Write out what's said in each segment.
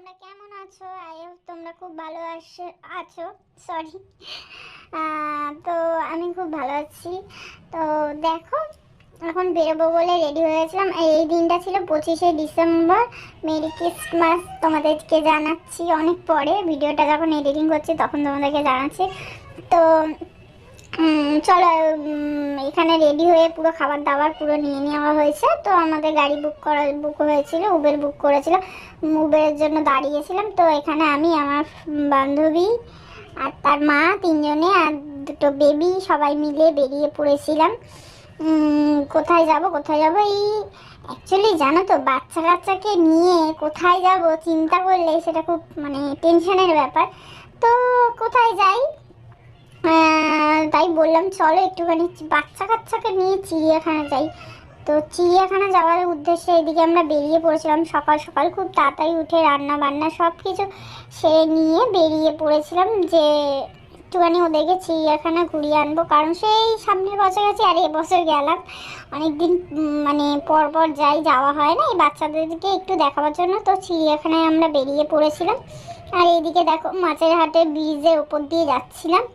তোমরা কেমন আছো? আই হোপ তোমরা খুব ভালো আছো। সরি। তো আমি খুব ভালো আছি। তো দেখো, এখন বেরোবো বলে রেডি হয়েছিলাম। এই দিনটা ছিল 25শে ডিসেম্বর। মেরি ক্রিসমাস তোমাদেরকে জানাচ্ছি অনেক পরে, ভিডিওটা যখন এডিটিং করছি তখন তোমাদেরকে জানাচ্ছি। তো চলো, এখানে রেডি হয়ে পুরো খাবার দাবার পুরো নিয়ে নেওয়া হয়েছে। তো আমাদের গাড়ি বুক হয়েছিল, উবের বুক করেছিল। উবেরের জন্য দাঁড়িয়েছিলাম। তো এখানে আমি, আমার বান্ধবী আর তার মা, তিনজনে আর দুটো বেবি সবাই মিলে বেরিয়ে পড়েছিলাম। কোথায় যাব এই অ্যাকচুয়ালি জানো তো, বাচ্চা কাচ্চাকে নিয়ে কোথায় যাব চিন্তা করলে সেটা খুব মানে টেনশনের ব্যাপার। তো কোথায় যাই, তাই বললাম চলো একটুখানি বাচ্চা কাচ্চাকে নিয়ে চিড়িয়াখানা যাই। তো চিড়িয়াখানা যাওয়ার উদ্দেশ্যে এদিকে আমরা বেরিয়ে পড়েছিলাম। সকাল সকাল খুব তাড়াতাড়ি উঠে রান্না বান্না সব কিছু সেরে নিয়ে বেরিয়ে পড়েছিলাম যে একটুখানি ওদেরকে চিড়িয়াখানা ঘুরিয়ে আনবো। কারণ সেই সামনের বছর গেছি আর এবছর গেলাম, অনেকদিন মানে পর পর যাওয়া হয় না এই বাচ্চাদেরকে একটু দেখাবার জন্য। তো চিড়িয়াখানায় আমরা বেরিয়ে পড়েছিলাম। আর এইদিকে দেখো, মাছের হাটে ব্রিজের উপর দিয়ে যাচ্ছিলাম,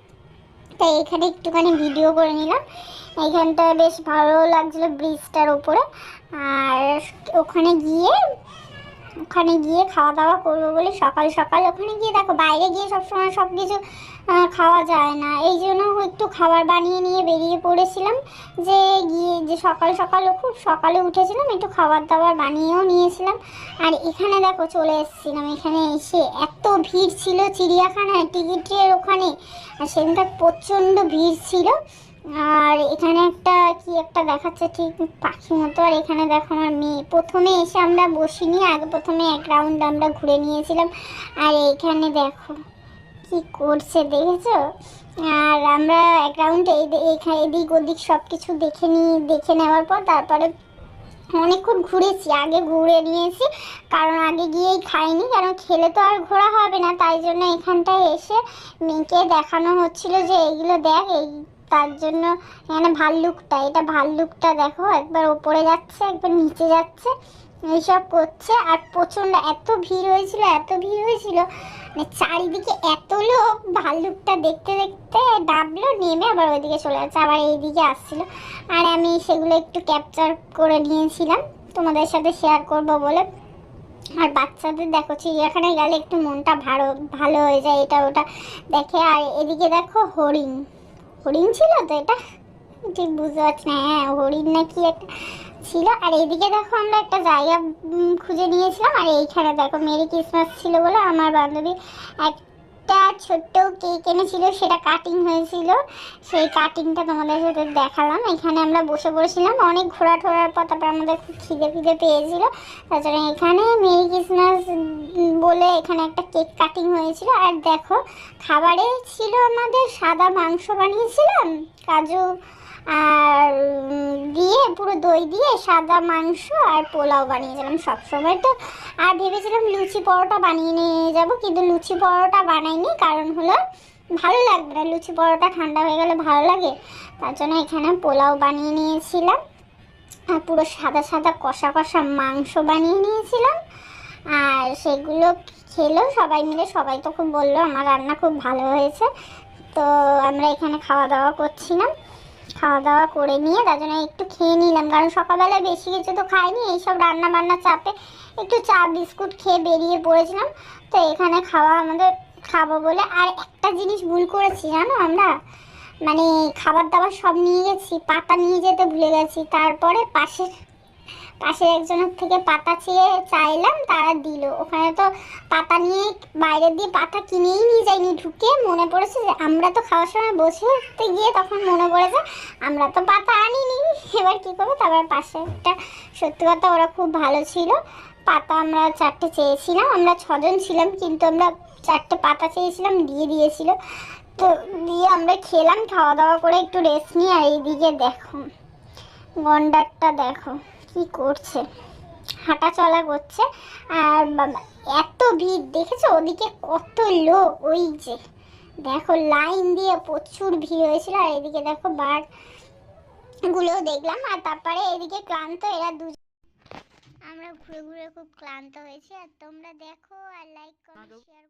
তাই এখানে একটুখানি ভিডিও করে নিলাম। এইখানটা বেশ ভালো লাগছিল ব্রিজটার উপরে। আর ওখানে গিয়ে খাওয়া দাওয়া করবো বলে সকাল সকাল ওখানে গিয়ে দেখো, বাইরে গিয়ে সবসময় সব কিছু খাওয়া যায় না, এই জন্য একটু খাবার বানিয়ে নিয়ে বেরিয়ে পড়েছিলাম। যে সকাল সকাল খুব সকালে উঠেছিলাম, একটু খাবার দাবার বানিয়েও নিয়েছিলাম। আর এখানে দেখো চলে এসেছিলাম। এখানে এসে এত ভিড় ছিল চিড়িয়াখানায় টিকিটের ওখানে, আর সেদিনটা প্রচণ্ড ভিড় ছিল। আর এখানে একটা দেখাচ্ছে ঠিক পাখি মতো। আর এখানে দেখো আমার মেয়ে, প্রথমে এসে আমরা বসিনি, আগে প্রথমে এক রাউন্ড আমরা ঘুরে নিয়েছিলাম। আর এইখানে দেখো কি করছে দেখেছো। আর আমরা এক রাউন্ড এদিক ওদিক সব কিছু দেখে নেওয়ার পর তারপরে অনেকক্ষণ ঘুরেছি, আগে ঘুরে নিয়েছি। কারণ আগে গিয়েই খাইনি, কারণ খেলে তো আর ঘোরা হবে না। তাই জন্য এখানটায় এসে মেয়েকে দেখানো হচ্ছিল যে এইগুলো দেখ, তার জন্য এখানে এটা ভাল্লুকটা দেখো, একবার ওপরে যাচ্ছে একবার নিচে যাচ্ছে, এইসব করছে। আর প্রচণ্ড এত ভিড় হয়েছিল মানে চারিদিকে এত লোক, ভাল্লুকটা দেখতে দেখতে ডাবলো, নেমে আবার ওইদিকে চলে যাচ্ছে, আবার এইদিকে আসছিল। আর আমি সেগুলো একটু ক্যাপচার করে নিয়েছিলাম তোমাদের সাথে শেয়ার করব বলে। আর বাচ্চাদের দেখো চিড়িয়াখানায় গেলে একটু মনটা ভালো হয়ে যায়, এটা ওটা দেখে। আর এদিকে দেখো হরিণ ছিল তো, এটা ঠিক বুঝতে পারছি না, হ্যাঁ হরিণ নাকি একটা ছিল। আর এইদিকে দেখো আমরা একটা জায়গা খুঁজে নিয়েছিলাম। আর এইখানে দেখো মেরি ক্রিসমাস ছিল বলে আমার বান্ধবী একটা ছোট্ট কেক এনেছিল, সেটা কাটিং হয়েছিল, সেই কাটিংটা তোমাদের সাথে দেখালাম। এখানে আমরা বসে পড়েছিলাম, অনেক ঘোরার পর তারপর আমাদের খুব খিদে পেয়েছিল, তাছাড়া এখানে মেরি ক্রিসমাস বলে এখানে একটা কেক কাটিং হয়েছিল। আর দেখো খাবারে ছিল আমাদের সাদা মাংস বানিয়েছিলাম, কাজু আর দিয়ে পুরো দই দিয়ে সাদা মাংস আর পোলাও বানিয়েছিলাম সবসময়। তো আর ভেবেছিলাম লুচি পরোটা বানিয়ে নিয়ে যাবো, কিন্তু লুচি পরোটা বানাইনি, কারণ হলো ভালো লাগবে না, লুচি পরোটা ঠান্ডা হয়ে গেলে ভালো লাগে। তার জন্য এখানে পোলাও বানিয়ে নিয়েছিলাম, আর পুরো সাদা কষা মাংস বানিয়ে নিয়েছিলাম। আর সেগুলো খেলো সবাই মিলে, সবাই তো খুব বললো আমার রান্না খুব ভালো হয়েছে। তো আমরা এখানে খাওয়া দাওয়া করছিলাম, খাওয়া দাওয়া করে নিয়ে তার জন্য একটু খেয়ে নিলাম, কারণ সকালবেলায় বেশি কিছু তো খাইনি, এইসব রান্না বান্না চাপে একটু চা বিস্কুট খেয়ে বেরিয়ে পড়েছিলাম। তো এখানে খাবো বলে আর একটা জিনিস ভুল করেছি জানো, আমরা মানে খাবার দাবার সব নিয়ে গেছি, পাতা নিয়ে যেতে ভুলে গেছি। তারপরে পাশের একজনের থেকে পাতা চেয়ে চাইলাম, তারা দিল। ওখানে তো পাতা নিয়ে বাইরে দিয়ে পাতা কিনেই নিয়ে যাইনি, ঢুকে মনে পড়েছে যে আমরা তো খাওয়ার সময় বসতে গিয়ে তখন মনে পড়েছে আমরা তো পাতা আনিনি, এবার কী করবো। তারপর পাশে একটা, সত্যি কথা ওরা খুব ভালো ছিল, পাতা আমরা 4টে চেয়েছিলাম, আমরা 6জন ছিলাম, কিন্তু আমরা 4টে পাতা চেয়েছিলাম, দিয়েছিল। তো দিয়ে আমরা খেলাম, খাওয়া দাওয়া করে একটু রেস্ট নিই। আর এইদিকে দেখো গন্ডারটা দেখো কি করছে, হাঁটা চলা করছে। আর এত ভিড় দেখেছো, ওদিকে কত লোক, ওই যে দেখো লাইন দিয়ে প্রচুর ভিড় হয়েছিল। আর এদিকে দেখো বাঘ গুলো দেখলাম। আর তারপরে এদিকে ক্লান্ত এরা আমরা ঘুরে ঘুরে খুব ক্লান্ত হয়েছি। আর তোমরা দেখো আর লাইক কমেন্ট শেয়ার